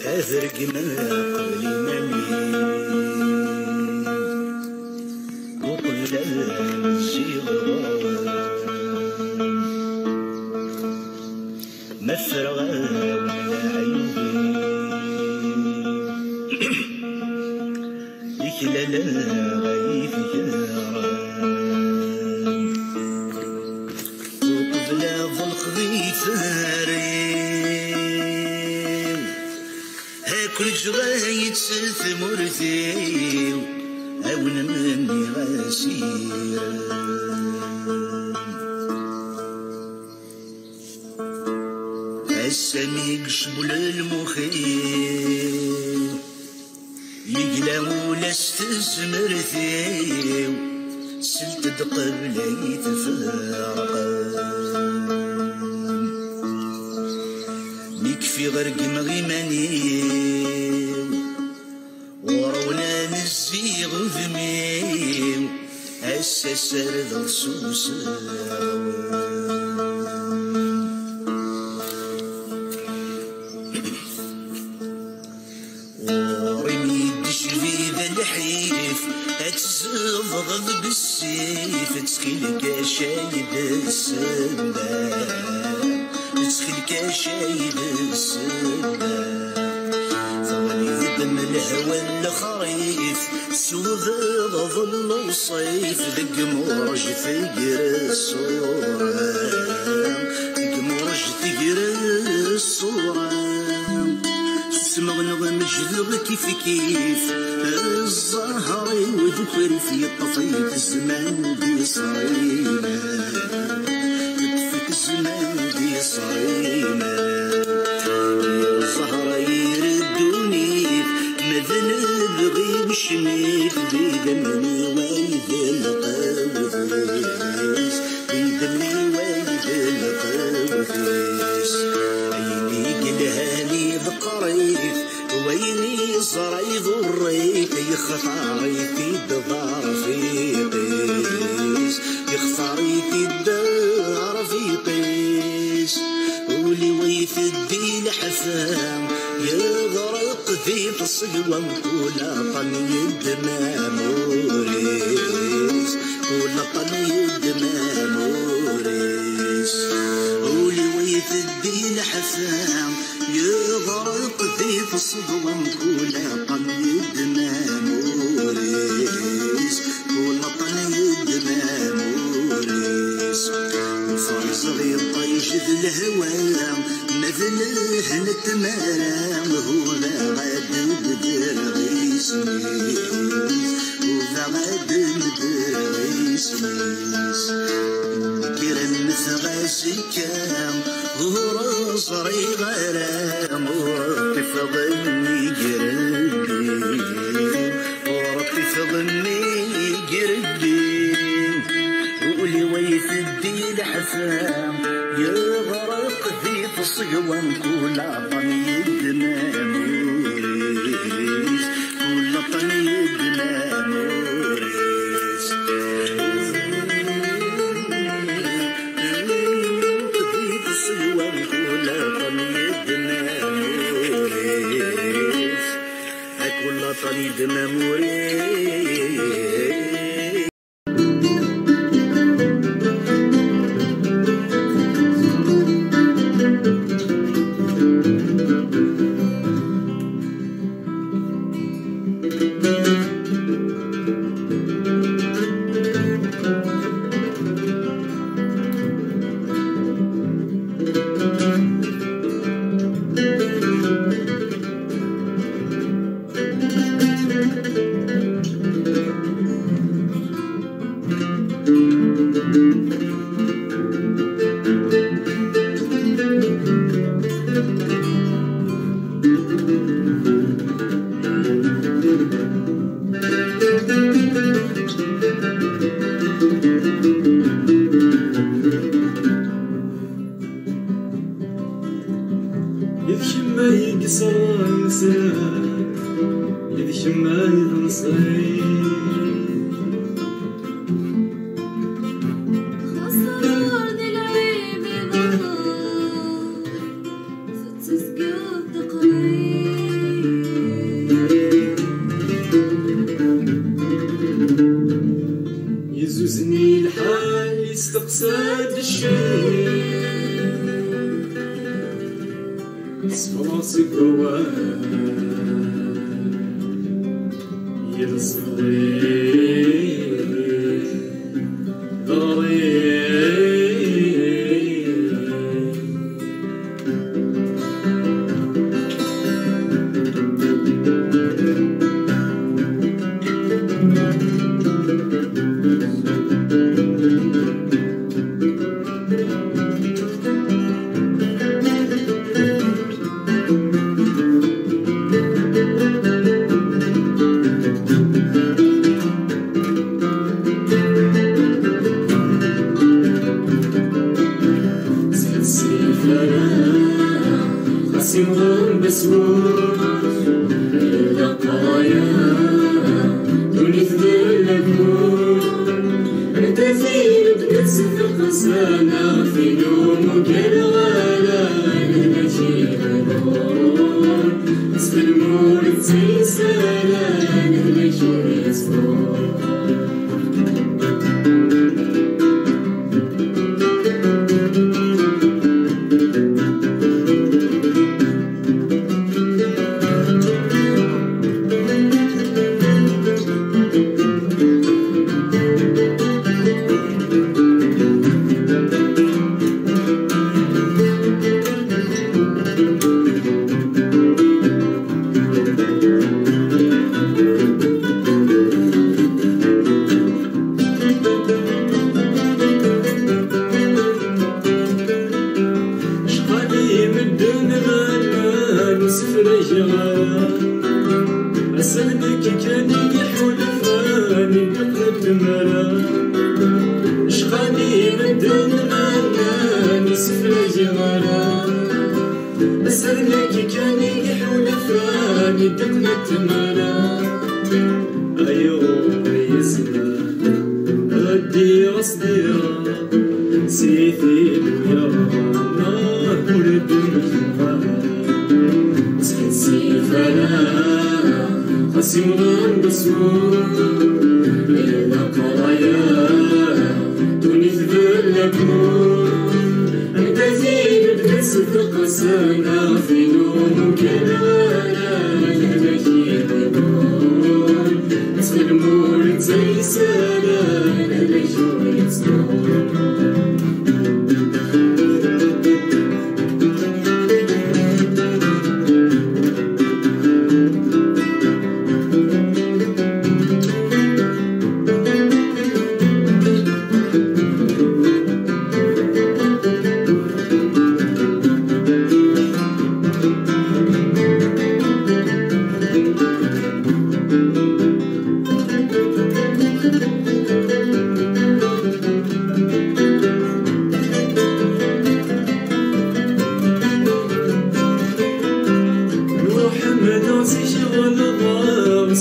أذرق ما قبل مني وقبل الزغران مفرغ من عيوبي يكلل غيث جاران وقبل ضلق ذي ثارين كل جغاية ثمرتي أون مني غسير السمي قشبل المخيل يقلى ولا استزمرتي سلت قبل يتفارق يكفي غرق مغيماني ورونا نزيغ ذمي السسر ذا الصوص ورمي الدشفي ذا الحيف اتزغض بالسيف تسخيلك شايد السماء تسخيلك شايد السماء ثواني دم الهوى الخريف سوذ ظل الصيف ذق مرج ثقر الصورة ذق مرج ثقر الصورة سمغنغ مجذب كيف كيف الزهري وذكر في طفيت الزمان دي صريمة طفيت الزمان دي صريمة يا الزهرة يردوني مذنب غيب شميت بيدمني ويد القوثيس بيدمني ويد القوثيس عيني قلهاني ذقريت ويني صريض الريت يخطاريت الدار في قيس يخطاريت الدار في قيس ولي ويث الدين حفام يغرق في الصقوة ولا طني الدمام وريس ولا طني الدمام وريس ولي ويث الدين حفام يغرق في الصقوة ولا طني الدمام وريس ولا طني الدمام وريس وصار صغير طيش ذي الهوى مثله نتمام هو ذا غاد بدر غيسميس وذا غاد بدر غيسميس كرم مثغاسي كام هو صري غرام ورطف ظني قربي ورطف ظني قربي ولي ويث الدين حفام يغرق في الصقوة كل طني الدمام وريس كل طني الدمام وريس في الصقوة كل طني الدمام وريس كل طني الدمام وريس يذكي ما يقصر وانسان يذكي ما ينصي خسرني العيب ضل ستسقط قليل يزوزني الحال يستقصد الشيء صفراسي بروان يلصغي ضري سمغن بسوس إلا قرايا دوني تذل الكون أنت زين بنفسك القسانة في نوم وكان غالا أنا نجي غنون نصف المولد سيسالا أنا نجي يسرون أسلمك كان يحول فاني دقلت مرا شقاني من دون مانا نسفل جمالا أسلمك كان يحول فاني دقلت مرا أيو يسمع أدي رصدي سيثي الويا نار ولد المجمع سمغن بسمون إلا قرايا دوني تذل الكون أنت زين بنفسك القسانة في نوم وكان غالا أنا نجي غنون نصف المولد زي سالا أنا نجي يسرون محمد عزيز والله